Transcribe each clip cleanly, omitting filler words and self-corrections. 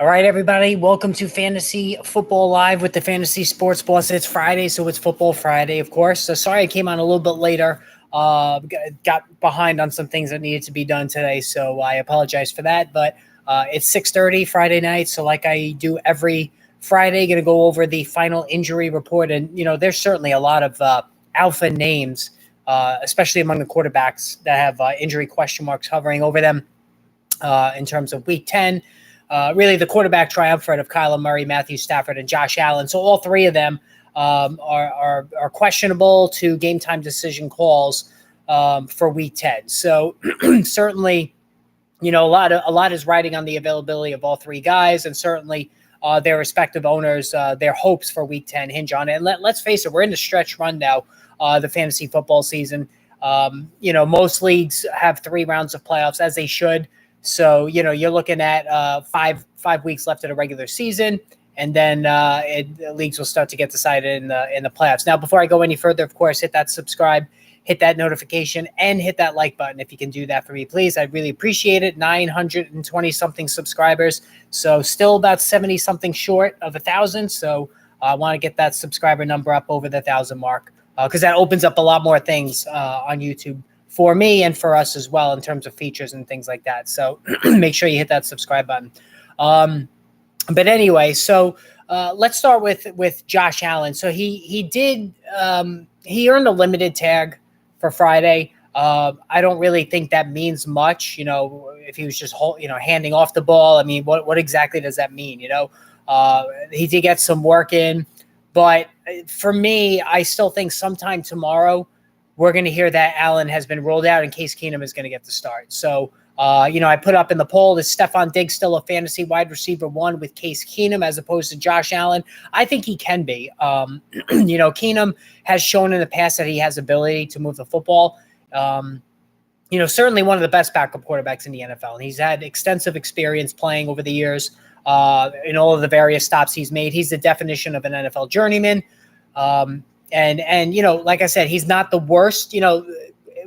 All right, everybody. Welcome to Fantasy Football Live with the Fantasy Sports Boss. It's Friday, so it's Football Friday, of course. So sorry I came on a little bit later. Got behind on some things that needed to be done today, so I apologize for that. But it's 6:30 Friday night, so like I do every Friday, going to go over the final injury report. And, there's certainly a lot of alpha names, especially among the quarterbacks that have injury question marks hovering over them in terms of Week 10. Really the quarterback triumvirate of Kyler Murray, Matthew Stafford, and Josh Allen. So all three of them are questionable to game time decision calls for Week 10. So certainly, a lot is riding on the availability of all three guys, and certainly their respective owners, their hopes for Week 10 hinge on it. And let's face it, we're in the stretch run now, the fantasy football season. Most leagues have 3 rounds of playoffs, as they should. So, you're looking at five weeks left of the regular season, and then the leagues will start to get decided in the playoffs. Now, before I go any further, of course, hit that subscribe, hit that notification, and hit that like button if you can do that for me, please. I'd really appreciate it. 920-something subscribers, so still about 70-something short of 1,000. So I want to get that subscriber number up over the 1,000 mark because that opens up a lot more things on YouTube for me and for us as well in terms of features and things like that. So make sure you hit that subscribe button. But anyway, so let's start with Josh Allen. So he earned a limited tag for Friday. I don't really think that means much, if he was just handing off the ball. I mean, what exactly does that mean? He did get some work in, but for me, I still think sometime tomorrow we're going to hear that Allen has been rolled out and Case Keenum is going to get the start. So, I put up in the poll, is Stefon Diggs still a fantasy wide receiver 1 with Case Keenum as opposed to Josh Allen? I think he can be. Keenum has shown in the past that he has ability to move the football. Certainly one of the best backup quarterbacks in the NFL. And he's had extensive experience playing over the years in all of the various stops he's made. He's the definition of an NFL journeyman. And like I said, he's not the worst.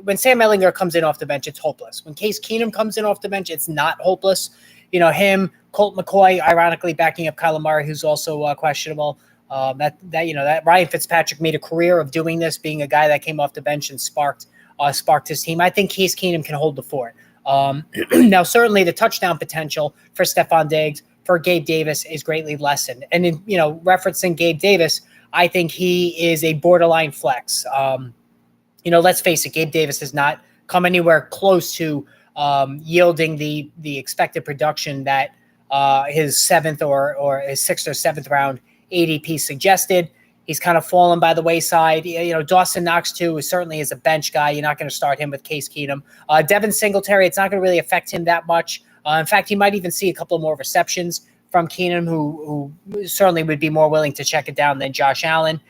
When Sam Ehlinger comes in off the bench, it's hopeless. When Case Keenum comes in off the bench, it's not hopeless. Him, Colt McCoy, ironically backing up Kyler Murray, who's also questionable. That Ryan Fitzpatrick made a career of doing this, being a guy that came off the bench and sparked his team. I think Case Keenum can hold the fort. Now, certainly the touchdown potential for Stefon Diggs, for Gabe Davis is greatly lessened. And in referencing Gabe Davis, I think he is a borderline flex. Let's face it, Gabe Davis has not come anywhere close to yielding the expected production that his 7th or his 6th or 7th round ADP suggested. He's kind of fallen by the wayside. Dawson Knox, too, certainly is a bench guy. You're not going to start him with Case Keenum. Devin Singletary, it's not going to really affect him that much. In fact, he might even see a couple more receptions from Keenum, who certainly would be more willing to check it down than Josh Allen.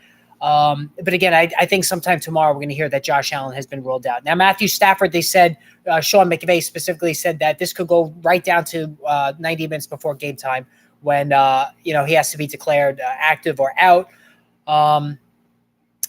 But again, I think sometime tomorrow we're going to hear that Josh Allen has been ruled out. Now, Matthew Stafford, they said, Sean McVay specifically said that this could go right down to 90 minutes before game time when, he has to be declared active or out.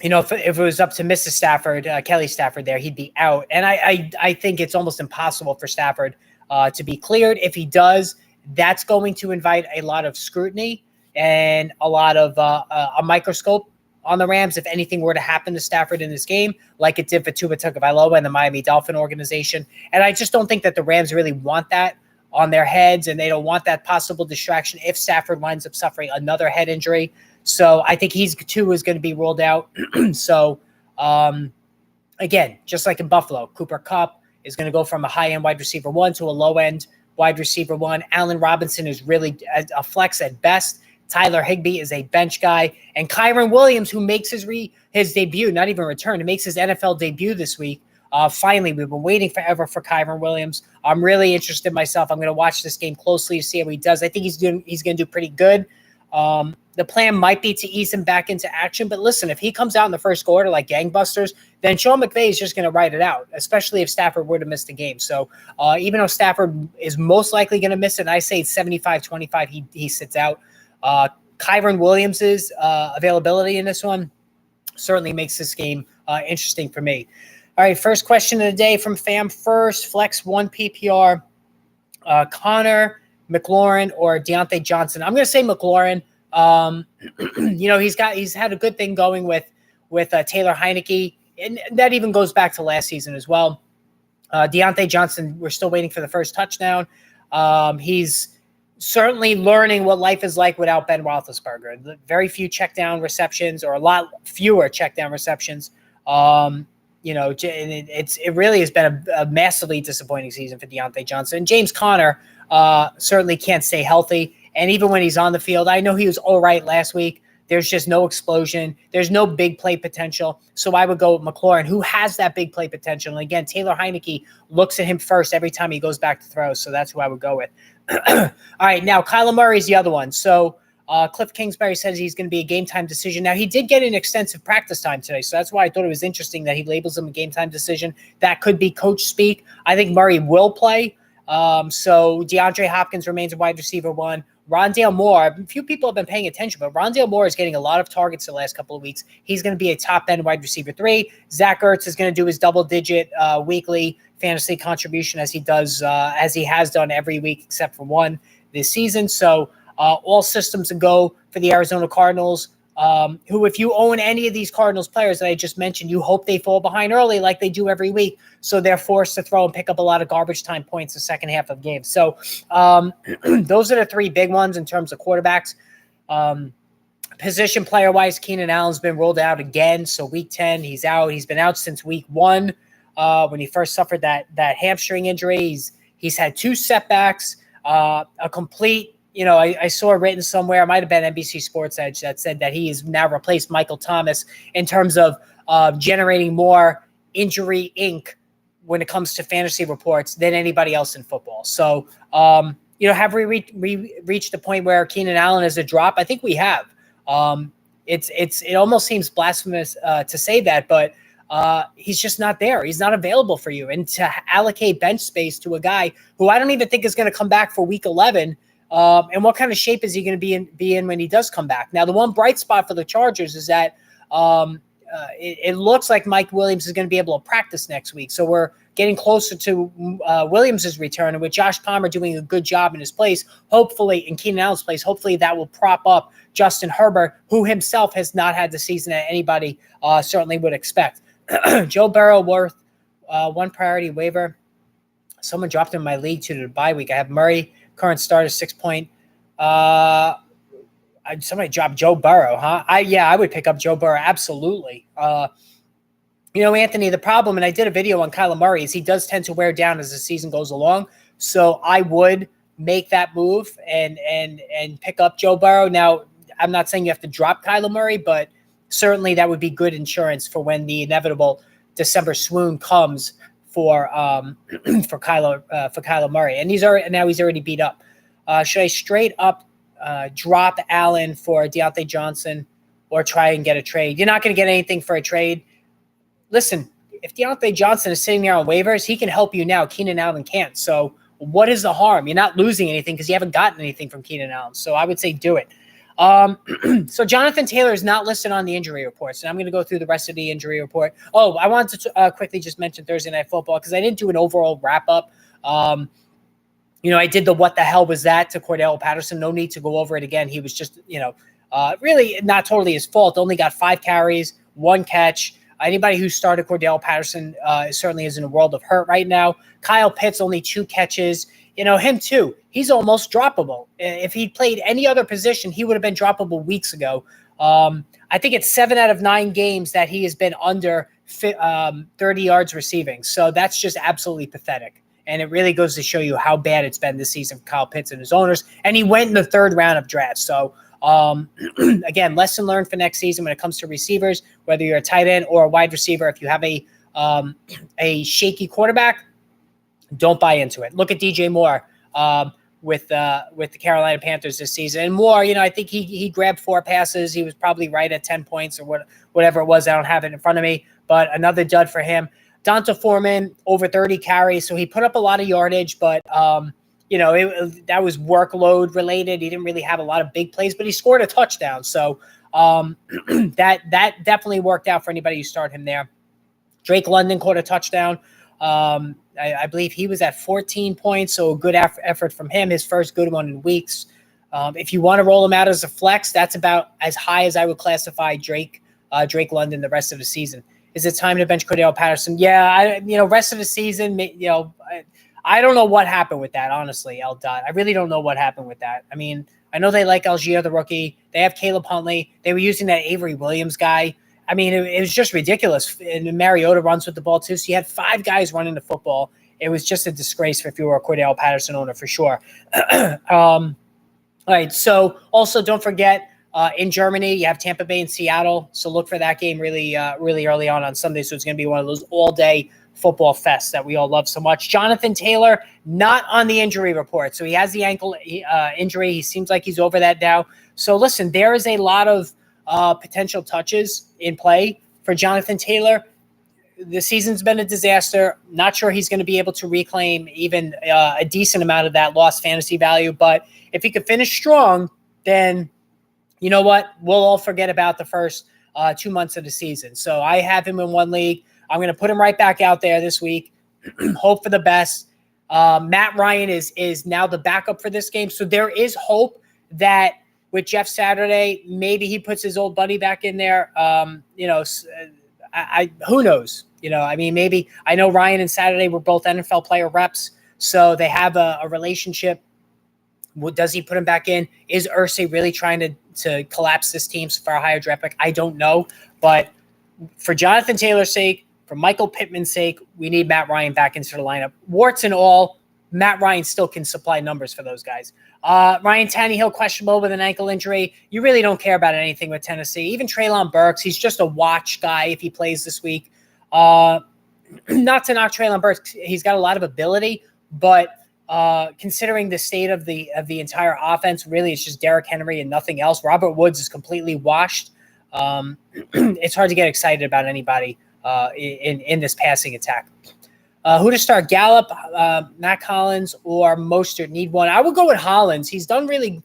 If it was up to Mrs. Stafford, Kelly Stafford there, he'd be out. And I think it's almost impossible for Stafford to be cleared. If he does, that's going to invite a lot of scrutiny and a lot of a microscope on the Rams if anything were to happen to Stafford in this game, like it did for Tua Tagovailoa and the Miami Dolphin organization. And I just don't think that the Rams really want that on their heads, and they don't want that possible distraction if Stafford winds up suffering another head injury. So I think Tua is going to be ruled out. So, again, just like in Buffalo, Cooper Kupp is going to go from a high-end wide receiver 1 to a low-end wide receiver 1. Allen Robinson is really a flex at best. Tyler Higbee is a bench guy. And Kyren Williams, who makes his debut, not even return, he makes his NFL debut this week. Finally, we've been waiting forever for Kyren Williams. I'm really interested myself. I'm going to watch this game closely to see how he does. I think he's going to do pretty good. The plan might be to ease him back into action. But listen, if he comes out in the first quarter like gangbusters, then Sean McVay is just going to write it out, especially if Stafford were to miss the game. So even though Stafford is most likely going to miss it, and I say it's 75-25, he sits out. Kyren Williams' availability in this one certainly makes this game interesting for me. All right, first question of the day from Fam First, Flex 1 PPR. Connor McLaurin or Deontay Johnson. I'm going to say McLaurin. He's had a good thing going with Taylor Heineke, and that even goes back to last season as well. Deontay Johnson, we're still waiting for the first touchdown. He's certainly learning what life is like without Ben Roethlisberger. Very few check down receptions, or a lot fewer check down receptions. It really has been a massively disappointing season for Deontay Johnson. And James Conner certainly can't stay healthy. And even when he's on the field, I know he was all right last week. There's just no explosion. There's no big play potential. So I would go with McLaurin, who has that big play potential. And again, Taylor Heineke looks at him first every time he goes back to throw. So that's who I would go with. All right, now Kyler Murray is the other one. So Cliff Kingsbury says he's going to be a game-time decision. Now, he did get an extensive practice time today, so that's why I thought it was interesting that he labels him a game-time decision. That could be coach speak. I think Murray will play. So DeAndre Hopkins remains a wide receiver one. Rondale Moore, a few people have been paying attention, but Rondale Moore is getting a lot of targets the last couple of weeks. He's going to be a top-end wide receiver 3. Zach Ertz is going to do his double-digit weekly fantasy contribution as he has done every week except for one this season. So all systems a go for the Arizona Cardinals, who, if you own any of these Cardinals players that I just mentioned, you hope they fall behind early like they do every week. So they're forced to throw and pick up a lot of garbage time points the second half of games. So those are the 3 big ones in terms of quarterbacks. Position player-wise, Keenan Allen's been rolled out again. So week 10, he's out. He's been out since week 1 when he first suffered that hamstring injury. He's had 2 setbacks, a complete – I saw it written somewhere, it might have been NBC Sports Edge, that said that he has now replaced Michael Thomas in terms of generating more injury ink when it comes to fantasy reports than anybody else in football. So, have we reached the point where Keenan Allen is a drop? I think we have. It almost seems blasphemous to say that, but he's just not there. He's not available for you. And to allocate bench space to a guy who I don't even think is going to come back for week 11, and what kind of shape is he going to be in when he does come back? Now, the one bright spot for the Chargers is that it looks like Mike Williams is going to be able to practice next week. So we're getting closer to Williams' return, and with Josh Palmer doing a good job in his place, hopefully, in Keenan Allen's place, hopefully that will prop up Justin Herbert, who himself has not had the season that anybody certainly would expect. Joe Burrow worth one priority waiver. Someone dropped in my league to the bye week. I have Murray, current starter, 6 point. Somebody dropped Joe Burrow, huh? I would pick up Joe Burrow, absolutely. Anthony, the problem, and I did a video on Kyler Murray, is he does tend to wear down as the season goes along. So I would make that move and pick up Joe Burrow. Now, I'm not saying you have to drop Kyler Murray, but certainly that would be good insurance for when the inevitable December swoon comes for Kyler Murray. And he's already beat up. Should I straight up drop Allen for Deontay Johnson or try and get a trade? You're not going to get anything for a trade. Listen, if Deontay Johnson is sitting there on waivers, he can help you now. Keenan Allen can't. So what is the harm? You're not losing anything because you haven't gotten anything from Keenan Allen. So I would say do it. So Jonathan Taylor is not listed on the injury reports, and I'm going to go through the rest of the injury report. Oh, I wanted to quickly just mention Thursday Night Football because I didn't do an overall wrap-up. I did the what the hell was that to Cordell Patterson. No need to go over it again. He was just, really not totally his fault. Only got 5 carries, 1 catch. Anybody who started Cordell Patterson certainly is in a world of hurt right now. Kyle Pitts, only 2 catches. Him too. He's almost droppable. If he played any other position, he would have been droppable weeks ago. I think it's 7 out of 9 games that he has been under 30 yards receiving. So that's just absolutely pathetic. And it really goes to show you how bad it's been this season for Kyle Pitts and his owners. And he went in the 3rd round of drafts. So, again, lesson learned for next season when it comes to receivers, whether you're a tight end or a wide receiver. If you have a shaky quarterback, don't buy into it. Look at DJ Moore with the Carolina Panthers this season. And Moore, I think he grabbed 4 passes. He was probably right at 10 points or whatever it was. I don't have it in front of me, but another dud for him. Donta Foreman, over 30 carries. So he put up a lot of yardage, but that was workload related. He didn't really have a lot of big plays, but he scored a touchdown. So that definitely worked out for anybody who started him there. Drake London caught a touchdown. I believe he was at 14 points, so a good effort from him, his first good one in weeks. If you want to roll him out as a flex, that's about as high as I would classify Drake London the rest of the season. Is it time to bench Cordell Patterson? Yeah, rest of the season, I don't know what happened with that, honestly, L. Dot. I really don't know what happened with that. I mean, I know they like Algier, the rookie. They have Caleb Huntley. They were using that Avery Williams guy. I mean, it was just ridiculous. And Mariota runs with the ball, too. So you had 5 guys running the football. It was just a disgrace if you were a Cordell Patterson owner, for sure. All right, so also don't forget, in Germany, you have Tampa Bay and Seattle. So look for that game really early on Sunday. So it's going to be one of those all-day football fests that we all love so much. Jonathan Taylor, not on the injury report. So he has the ankle injury. He seems like he's over that now. So listen, there is a lot of potential touches in play for Jonathan Taylor. The season's been a disaster. Not sure he's going to be able to reclaim even a decent amount of that lost fantasy value. But if he could finish strong, then you know what? We'll all forget about the first 2 months of the season. So I have him in one league. I'm going to put him right back out there this week. Hope for the best. Matt Ryan is now the backup for this game. So there is hope that with Jeff Saturday, maybe he puts his old buddy back in there. Who knows? Maybe. I know Ryan and Saturday were both NFL player reps, so they have a relationship. Does he put him back in? Is Irsay really trying to collapse this team for a higher draft pick? I don't know. But for Jonathan Taylor's sake, for Michael Pittman's sake, we need Matt Ryan back into the lineup. Warts and all, Matt Ryan still can supply numbers for those guys. Ryan Tannehill, questionable with an ankle injury. You really don't care about anything with Tennessee. Even Treylon Burks, he's just a watch guy if he plays this week. Not to knock Treylon Burks, he's got a lot of ability, but considering the state of the entire offense, really it's just Derrick Henry and nothing else. Robert Woods is completely washed. It's hard to get excited about anybody in this passing attack. Who to start? Gallup, Matt Collins, or Mostert? Need one. I would go with Hollins. He's done really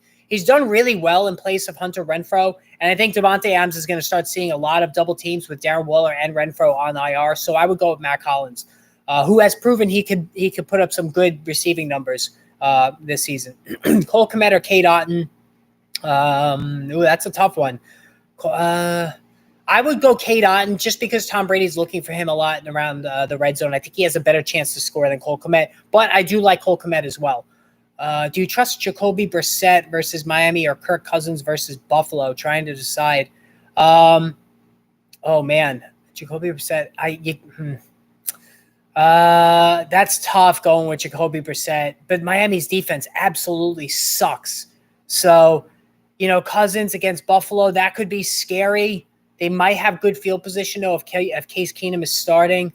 well in place of Hunter Renfrow, and I think Davante Adams is going to start seeing a lot of double teams with Darren Waller and Renfrow on IR. So I would go with Matt Collins, who has proven he could put up some good receiving numbers this season. Cole Kmet or Cade Otton? That's a tough one. I would go Cade Otton just because Tom Brady's looking for him a lot around the red zone. I think he has a better chance to score than Cole Kmet, but I do like Cole Kmet as well. Do you trust Jacoby Brissett versus Miami or Kirk Cousins versus Buffalo? Trying to decide. Oh man, Jacoby Brissett. That's tough going with Jacoby Brissett, but Miami's defense absolutely sucks. So, Cousins against Buffalo, that could be scary. They might have good field position, though, if Case Keenum is starting.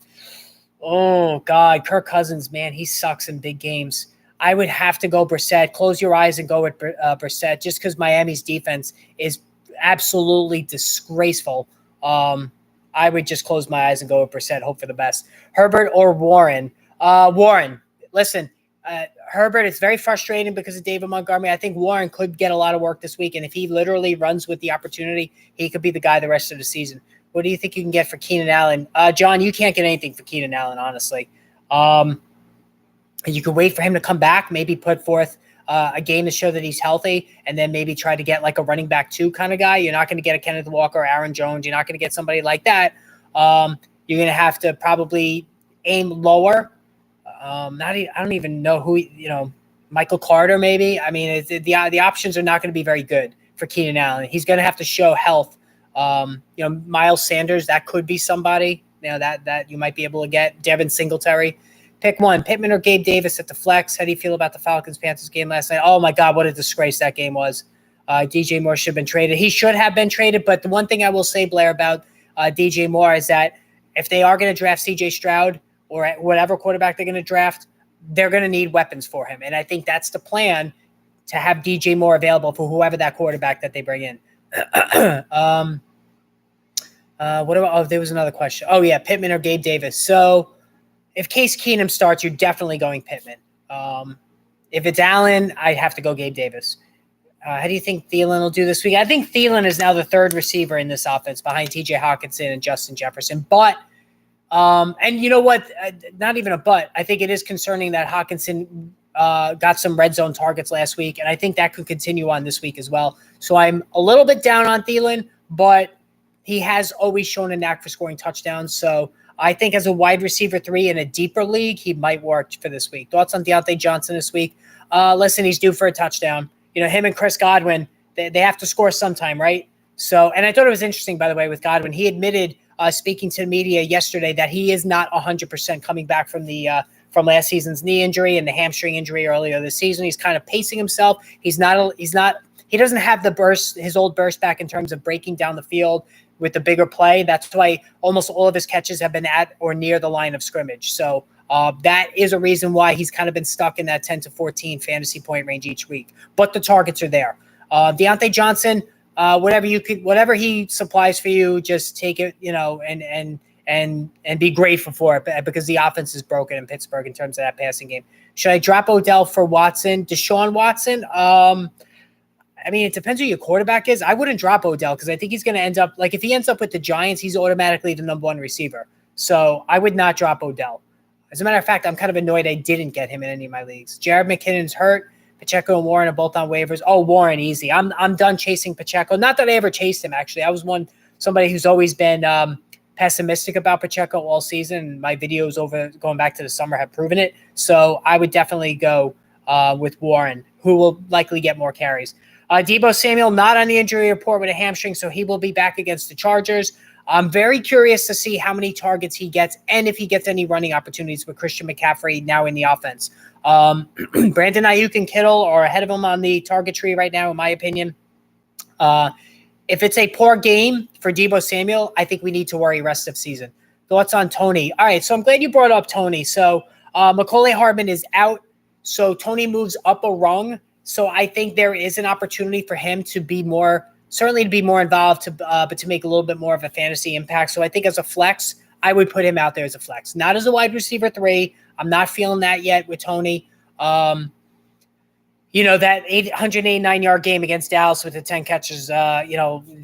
Oh, God. Kirk Cousins, man, he sucks in big games. I would have to go Brissett. Close your eyes and go with Brissett just because Miami's defense is absolutely disgraceful. I would just close my eyes and go with Brissett, hope for the best. Herbert or Warren? Warren, listen, Herbert, it's very frustrating because of David Montgomery. I think Warren could get a lot of work this week, and if he literally runs with the opportunity, he could be the guy the rest of the season. What do you think you can get for Keenan Allen? John, you can't get anything for Keenan Allen, honestly. You could wait for him to come back, maybe put forth a game to show that he's healthy, and then maybe try to get like a running back 2 kind of guy. You're not going to get a Kenneth Walker or Aaron Jones. You're not going to get somebody like that. You're going to have to probably aim lower. I don't even know who, Michael Carter maybe. I mean, the options are not going to be very good for Keenan Allen. He's going to have to show health. Miles Sanders, that could be somebody, that you might be able to get. Devin Singletary. Pick one, Pittman or Gabe Davis at the flex. How do you feel about the Falcons-Panthers game last night? Oh, my God, what a disgrace that game was. DJ Moore should have been traded. He should have been traded, but the one thing I will say, Blair, about DJ Moore is that if they are going to draft C.J. Stroud or whatever quarterback they're going to draft, they're going to need weapons for him. And I think that's the plan, to have DJ Moore available for whoever that quarterback that they bring in. What about, there was another question. Oh, yeah, Pittman or Gabe Davis. So if Case Keenum starts, you're definitely going Pittman. If it's Allen, I'd have to go Gabe Davis. How do you think Thielen will do this week? I think Thielen is now the third receiver in this offense behind TJ Hawkinson and Justin Jefferson. But And you know what? Not even a but. I think it is concerning that Hockenson got some red zone targets last week, and I think that could continue on this week as well. So I'm a little bit down on Thielen, but he has always shown a knack for scoring touchdowns. So I think as a wide receiver 3 in a deeper league, he might work for this week. Thoughts on Deontay Johnson this week? Listen, he's due for a touchdown. Him and Chris Godwin, they have to score sometime, right? So, and I thought it was interesting, by the way, with Godwin. He admitted, speaking to the media yesterday, that he is not 100% coming back from from last season's knee injury and the hamstring injury earlier this season. He's kind of pacing himself. He doesn't have the burst, his old burst back in terms of breaking down the field with the bigger play. That's why almost all of his catches have been at or near the line of scrimmage. So that is a reason why he's kind of been stuck in that 10 to 14 fantasy point range each week. But the targets are there. Deontay Johnson, whatever he supplies for you, just take it, and be grateful for it, because the offense is broken in Pittsburgh in terms of that passing game. Should I drop Odell for Watson? Deshaun Watson? It depends who your quarterback is. I wouldn't drop Odell because I think he's going to end up, like, if he ends up with the Giants, he's automatically the number 1 receiver. So I would not drop Odell. As a matter of fact, I'm kind of annoyed I didn't get him in any of my leagues. Jared McKinnon's hurt. Pacheco and Warren are both on waivers. Oh, Warren, easy. I'm done chasing Pacheco. Not that I ever chased him, actually. I was somebody who's always been pessimistic about Pacheco all season. My videos going back to the summer have proven it. So I would definitely go with Warren, who will likely get more carries. Deebo Samuel, not on the injury report with a hamstring, so he will be back against the Chargers. I'm very curious to see how many targets he gets and if he gets any running opportunities with Christian McCaffrey now in the offense. Brandon Ayuk and Kittle are ahead of him on the target tree right now, in my opinion. If it's a poor game for Deebo Samuel, I think we need to worry rest of season. Thoughts on Tony? All right, so I'm glad you brought up Tony. So Mecole Hardman is out, so Tony moves up a rung. So I think there is an opportunity for him to be more involved, but to make a little bit more of a fantasy impact. So I think as a flex, I would put him out there as a flex, not as a wide receiver 3. I'm not feeling that yet with Tony. That 189-yard game against Dallas with the 10 catches,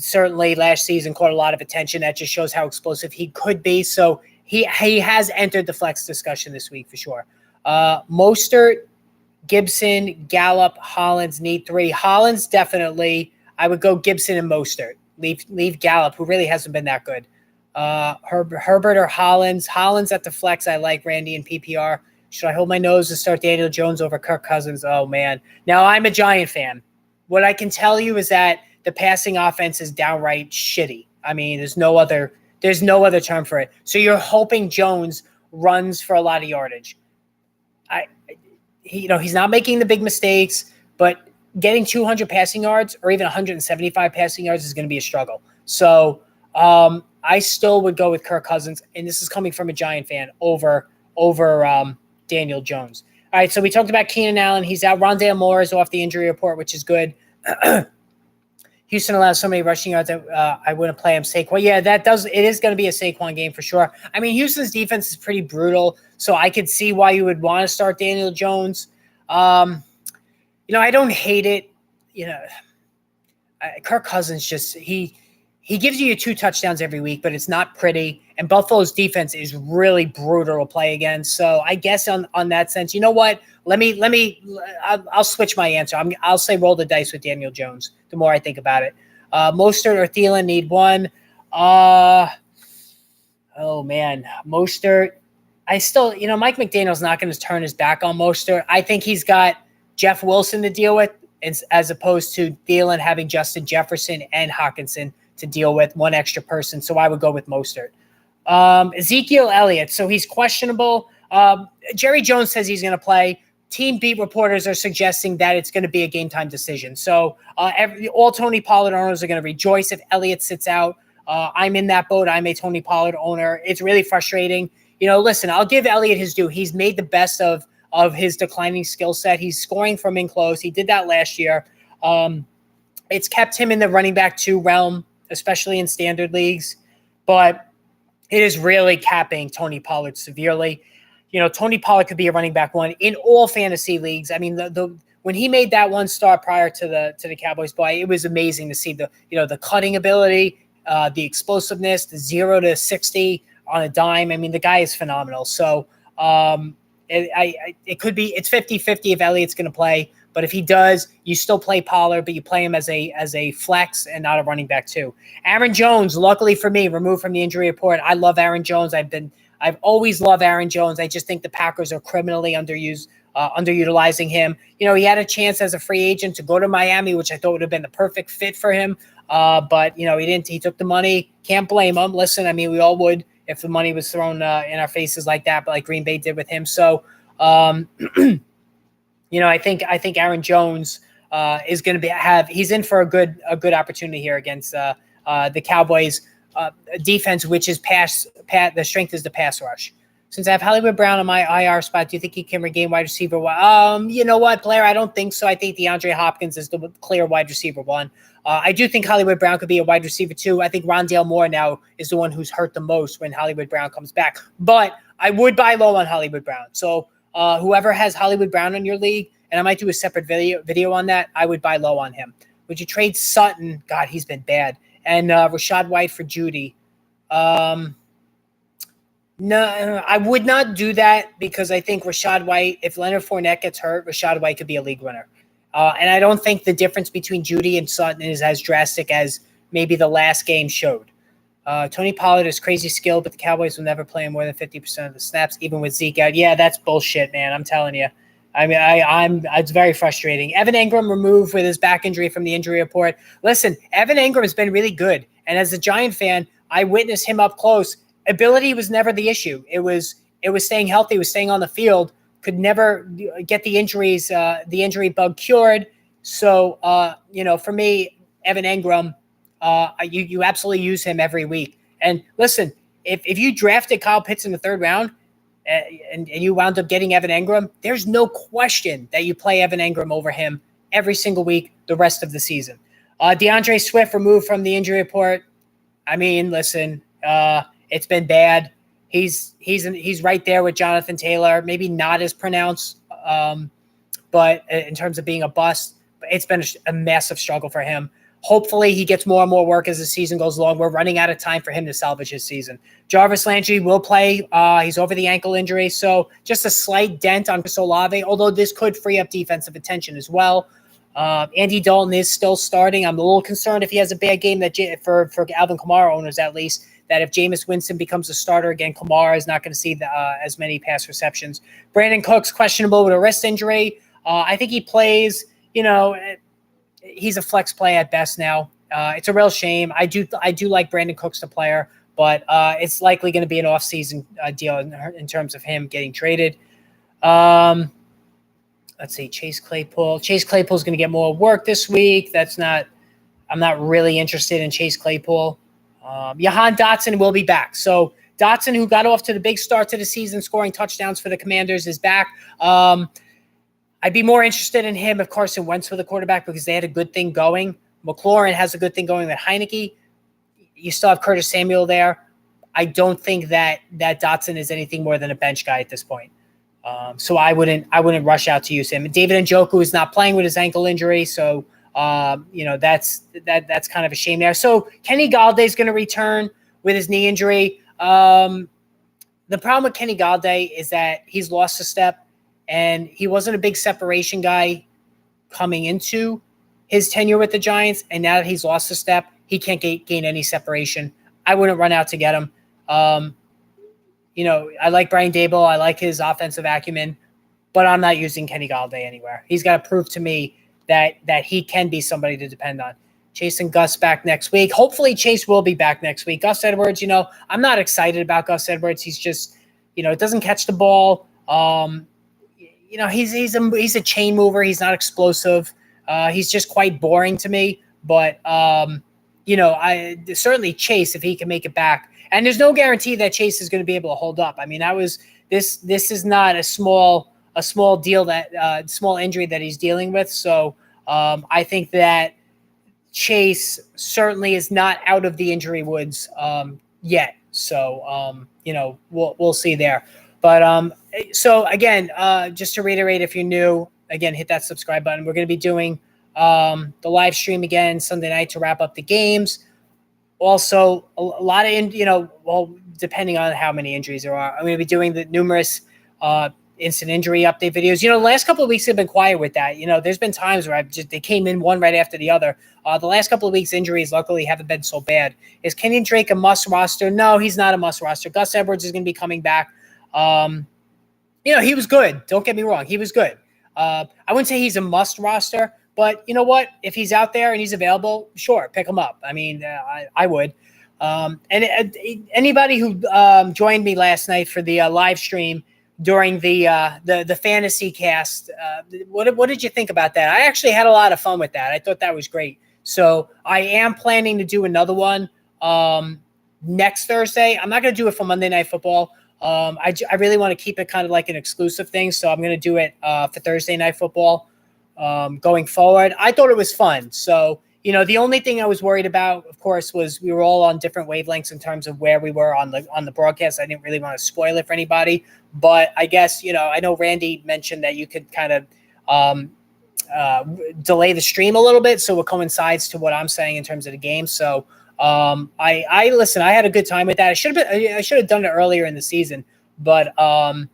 certainly last season caught a lot of attention. That just shows how explosive he could be. So he has entered the flex discussion this week for sure. Mostert, Gibson, Gallup, Hollins need 3. Hollins definitely. I would go Gibson and Mostert. Leave Gallup, who really hasn't been that good. Herbert or Hollins. Hollins at the flex. I like Randy in PPR. Should I hold my nose and start Daniel Jones over Kirk Cousins? Oh, man. Now, I'm a Giant fan. What I can tell you is that the passing offense is downright shitty. I mean, there's no other term for it. So you're hoping Jones runs for a lot of yardage. He's not making the big mistakes, but getting 200 passing yards or even 175 passing yards is going to be a struggle. So I still would go with Kirk Cousins, and this is coming from a Giant fan, over Daniel Jones. All right, so we talked about Keenan Allen. He's out. Rondale Moore is off the injury report, which is good. Houston allows so many rushing yards that I wouldn't play him. Saquon, yeah, it is going to be a Saquon game for sure. I mean, Houston's defense is pretty brutal, so I could see why you would want to start Daniel Jones. I don't hate it. Kirk Cousins he gives you 2 touchdowns every week, but it's not pretty. And Buffalo's defense is really brutal to play against. So I guess on that sense, you know what? I'll switch my answer. I'll say roll the dice with Daniel Jones. The more I think about it, Mostert or Thielen need 1. Oh man, Mostert. I still, Mike McDaniel's not going to turn his back on Mostert. I think he's got Jeff Wilson to deal with, as opposed to Thielen having Justin Jefferson and Hockenson to deal with, one extra person. So I would go with Mostert. Ezekiel Elliott. So he's questionable. Jerry Jones says he's going to play. Team beat reporters are suggesting that it's going to be a game time decision. So all Tony Pollard owners are going to rejoice if Elliott sits out. I'm in that boat. I'm a Tony Pollard owner. It's really frustrating. Listen, I'll give Elliott his due. He's made the best of his declining skill set. He's scoring from in close. He did that last year. It's kept him in the running back 2 realm, especially in standard leagues. But it is really capping Tony Pollard severely. Tony Pollard could be a running back 1 in all fantasy leagues. I mean, when he made that 1 start prior to the Cowboys bye, it was amazing to see the cutting ability, the explosiveness, the 0 to 60 on a dime. I mean, the guy is phenomenal. So it could be, it's 50-50 if Elliott's going to play. But if he does, you still play Pollard, but you play him as a flex and not a running back too. Aaron Jones, luckily for me, removed from the injury report. I love Aaron Jones. I've always loved Aaron Jones. I just think the Packers are criminally underutilizing him. You know, he had a chance as a free agent to go to Miami, which I thought would have been the perfect fit for him. But you know, he didn't. He took the money. Can't blame him. Listen, I mean, we all would if the money was thrown in our faces like that, but like Green Bay did with him. So. You know, I think Aaron Jones is going to he's in for a good opportunity here against the Cowboys defense, which is the strength is the pass rush. Since I have Hollywood Brown on my IR spot, do you think he can regain wide receiver one? You know what, Blair? I don't think so. I think DeAndre Hopkins is the clear wide receiver one. I do think Hollywood Brown could be a wide receiver two. I think Rondale Moore now is the one who's hurt the most when Hollywood Brown comes back. But I would buy low on Hollywood Brown. So whoever has Hollywood Brown in your league, and I might do a separate video on that, I would buy low on him. Would you trade Sutton? God, he's been bad. And Rachaad White for Judy. No, I would not do that because I think Rachaad White, if Leonard Fournette gets hurt, Rachaad White could be a league winner. And I don't think the difference between Judy and Sutton is as drastic as maybe the last game showed. Tony Pollard is crazy skilled, but the Cowboys will never play him more than 50% of the snaps, even with Zeke out. Yeah, that's bullshit, man. I'm telling you. I mean, it's very frustrating. Evan Engram removed with his back injury from the injury report. Listen, Evan Engram has been really good. And as a Giant fan, I witnessed him up close. Ability was never the issue. It was staying healthy, it was staying on the field, could never get the injury bug cured. So, you know, for me, Evan Engram, you absolutely use him every week. And listen, if you drafted Kyle Pitts in the third round and you wound up getting Evan Engram, there's no question that you play Evan Engram over him every single week the rest of the season. DeAndre Swift removed from the injury report. I mean, listen, it's been bad. He's right there with Jonathan Taylor, maybe not as pronounced, but in terms of being a bust, it's been a massive struggle for him. Hopefully he gets more and more work as the season goes along. We're running out of time for him to salvage his season. Jarvis Landry will play. He's over the ankle injury, so just a slight dent on Chris Olave, although this could free up defensive attention as well. Andy Dalton is still starting. I'm a little concerned if he has a bad game that for Alvin Kamara owners at least, that if Jameis Winston becomes a starter again, Kamara is not going to see as many pass receptions. Brandon Cooks questionable with a wrist injury. I think he plays. You know, he's a flex play at best now. It's a real shame. I do like Brandon Cooks, the player, but it's likely going to be an off-season deal in terms of him getting traded. Let's see, Chase Claypool. Chase Claypool is going to get more work this week. I'm not really interested in Chase Claypool. Jahan Dotson will be back. So Dotson, who got off to the big start to the season, scoring touchdowns for the Commanders, is back. I'd be more interested in him if Carson Wentz were the quarterback because they had a good thing going. McLaurin has a good thing going with Heineke. You still have Curtis Samuel there. I don't think that Dotson is anything more than a bench guy at this point. So I wouldn't rush out to use him. David Njoku is not playing with his ankle injury, so you know that's kind of a shame there. So Kenny Galladay is going to return with his knee injury. The problem with Kenny Galladay is that he's lost a step. And he wasn't a big separation guy coming into his tenure with the Giants. And now that he's lost a step, he can't gain any separation. I wouldn't run out to get him. You know, I like Brian Daboll. I like his offensive acumen, but I'm not using Kenny Galladay anywhere. He's got to prove to me that he can be somebody to depend on. Chase and Gus back next week. Hopefully Chase will be back next week. Gus Edwards, you know, I'm not excited about Gus Edwards. He's just, you know, doesn't catch the ball. You know, he's a chain mover. He's not explosive. He's just quite boring to me. But you know, certainly Chase, if he can make it back, and there's no guarantee that Chase is going to be able to hold up. I mean, this is not a small deal that small injury that he's dealing with. So I think that Chase certainly is not out of the injury woods yet. So you know, we'll see there. But so again, just to reiterate, if you're new, again, hit that subscribe button. We're going to be doing the live stream again Sunday night to wrap up the games. Also, a lot of, you know, well, depending on how many injuries there are. I'm going to be doing the numerous instant injury update videos. The last couple of weeks have been quiet with that. There's been times where they came in one right after the other. The last couple of weeks, injuries luckily haven't been so bad. Is Kenyon Drake a must roster? No, he's not a must roster. Gus Edwards is going to be coming back. He was good. Don't get me wrong. He was good. I wouldn't say he's a must roster, but you know what? If he's out there and he's available, sure, pick him up. I mean, I would. Anybody who joined me last night for the live stream during the fantasy cast, what did you think about that? I actually had a lot of fun with that. I thought that was great. So I am planning to do another one next Thursday. I'm not going to do it for Monday Night Football. I really want to keep it kind of like an exclusive thing. So I'm going to do it for Thursday Night Football going forward. I thought it was fun. So, the only thing I was worried about, of course, was we were all on different wavelengths in terms of where we were on the broadcast. I didn't really want to spoil it for anybody. But I guess, I know Randy mentioned that you could kind of delay the stream a little bit so it coincides to what I'm saying in terms of the game. So I listen, I had a good time with that. I should have done it earlier in the season, but I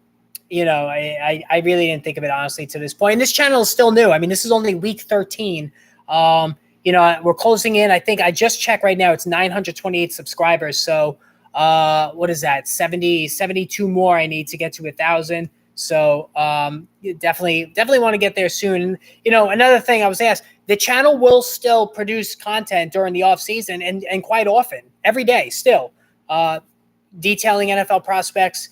really didn't think of it honestly to this point. And this channel is still new. I mean, this is only week 13. We're closing in. I think I just checked right now. It's 928 subscribers. So what is that? 72 more I need to get to 1,000. So definitely want to get there soon. Another thing I was asked, the channel will still produce content during the off season and quite often, every day still, detailing NFL prospects.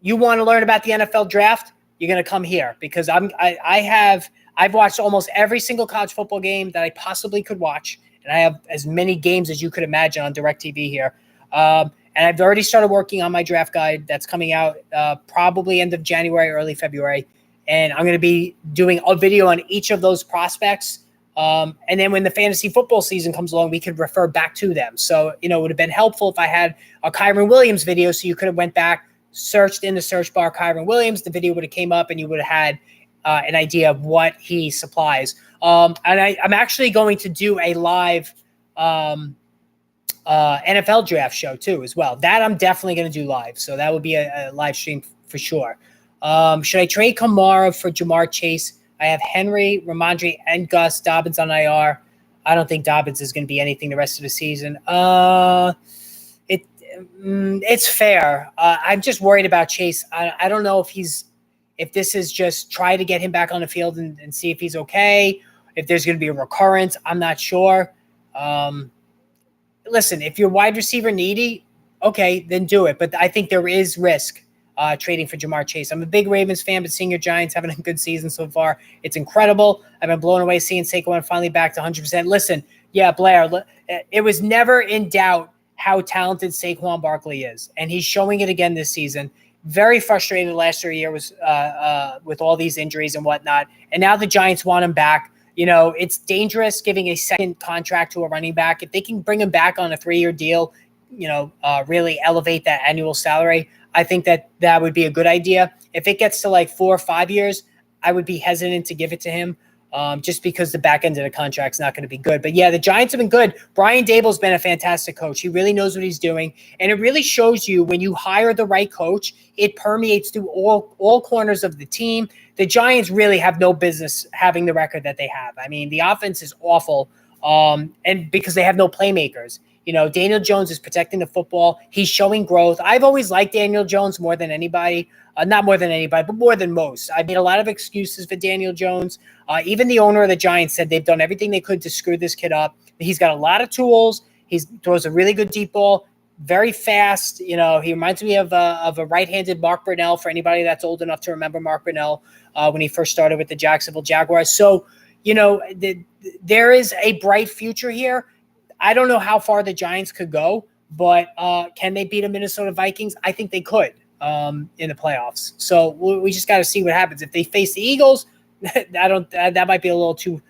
You want to learn about the NFL draft? You're going to come here because I've watched almost every single college football game that I possibly could watch. And I have as many games as you could imagine on DirecTV here. And I've already started working on my draft guide that's coming out probably end of January, early February. And I'm going to be doing a video on each of those prospects. And then when the fantasy football season comes along, we could refer back to them. So, it would have been helpful if I had a Kyren Williams video. So you could have went back, searched in the search bar Kyren Williams. The video would have came up and you would have had an idea of what he supplies. And I'm actually going to do a live NFL draft show too as well. That I'm definitely going to do live. So that would be a live stream for sure. Should I trade Kamara for Jamar Chase? I have Henry, Ramondre, and Gus. Dobbins on IR. I don't think Dobbins is going to be anything the rest of the season. It's fair. I'm just worried about Chase. I don't know if this is just try to get him back on the field and see if he's okay, if there's going to be a recurrence. I'm not sure. Listen, if you're wide receiver needy, okay, then do it. But I think there is risk trading for Jamar Chase. I'm a big Ravens fan, but seeing your Giants having a good season so far, it's incredible. I've been blown away seeing Saquon finally back to 100%. Listen, yeah, Blair, it was never in doubt how talented Saquon Barkley is, and he's showing it again this season. Very frustrated last year was with all these injuries and whatnot, and now the Giants want him back. It's dangerous giving a second contract to a running back. If they can bring him back on a 3-year deal, really elevate that annual salary, I think that would be a good idea. If it gets to like 4 or 5 years, I would be hesitant to give it to him just because the back end of the contract's not going to be good. But yeah, the Giants have been good. Brian Daboll's been a fantastic coach. He really knows what he's doing. And it really shows you when you hire the right coach, it permeates through all corners of the team. The Giants really have no business having the record that they have. I mean, the offense is awful, and because they have no playmakers. Daniel Jones is protecting the football. He's showing growth. I've always liked Daniel Jones more than anybody. Not more than anybody, but more than most. I made a lot of excuses for Daniel Jones. Even the owner of the Giants said they've done everything they could to screw this kid up. He's got a lot of tools. He throws a really good deep ball, very fast. He reminds me of a right-handed Mark Brunell, for anybody that's old enough to remember Mark Brunell when he first started with the Jacksonville Jaguars. So, there is a bright future here. I don't know how far the Giants could go, but can they beat the Minnesota Vikings? I think they could in the playoffs. So we just got to see what happens. If they face the Eagles, that might be a little too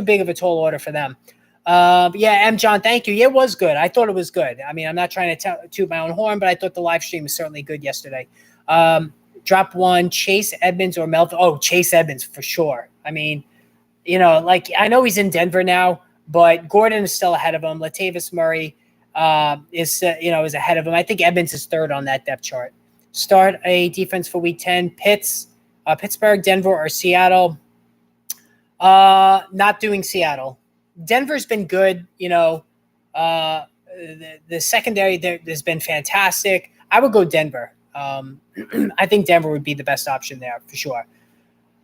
big of a tall order for them. But yeah, M. John, thank you. Yeah, it was good. I thought it was good. I mean, I'm not trying to toot my own horn, but I thought the live stream was certainly good yesterday. Drop one, Chase Edmonds or Melvin. Oh, Chase Edmonds for sure. I mean, I know he's in Denver now, but Gordon is still ahead of him. Latavius Murray. is ahead of him. I think Edmonds is third on that depth chart. Start a defense for week 10. Pittsburgh, Denver, or Seattle. Not doing Seattle. Denver's been good. The secondary there has been fantastic. I would go Denver. I think Denver would be the best option there for sure.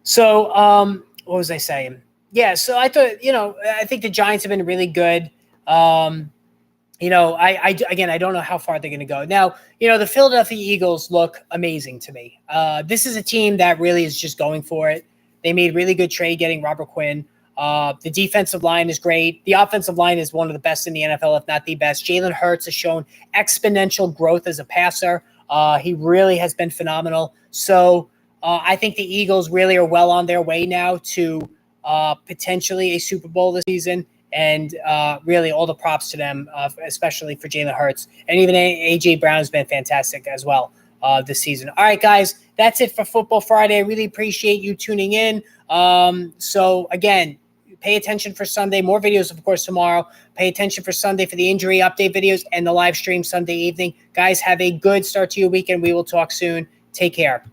So what was I saying? Yeah, so I thought, I think the Giants have been really good. I don't know how far they're going to go. Now, the Philadelphia Eagles look amazing to me. This is a team that really is just going for it. They made really good trade getting Robert Quinn. The defensive line is great. The offensive line is one of the best in the NFL, if not the best. Jalen Hurts has shown exponential growth as a passer. He really has been phenomenal. So I think the Eagles really are well on their way now to potentially a Super Bowl this season. And really all the props to them, especially for Jalen Hurts. And even A.J. Brown has been fantastic as well this season. All right, guys, that's it for Football Friday. I really appreciate you tuning in. So, again, pay attention for Sunday. More videos, of course, tomorrow. Pay attention for Sunday for the injury update videos and the live stream Sunday evening. Guys, have a good start to your weekend. We will talk soon. Take care.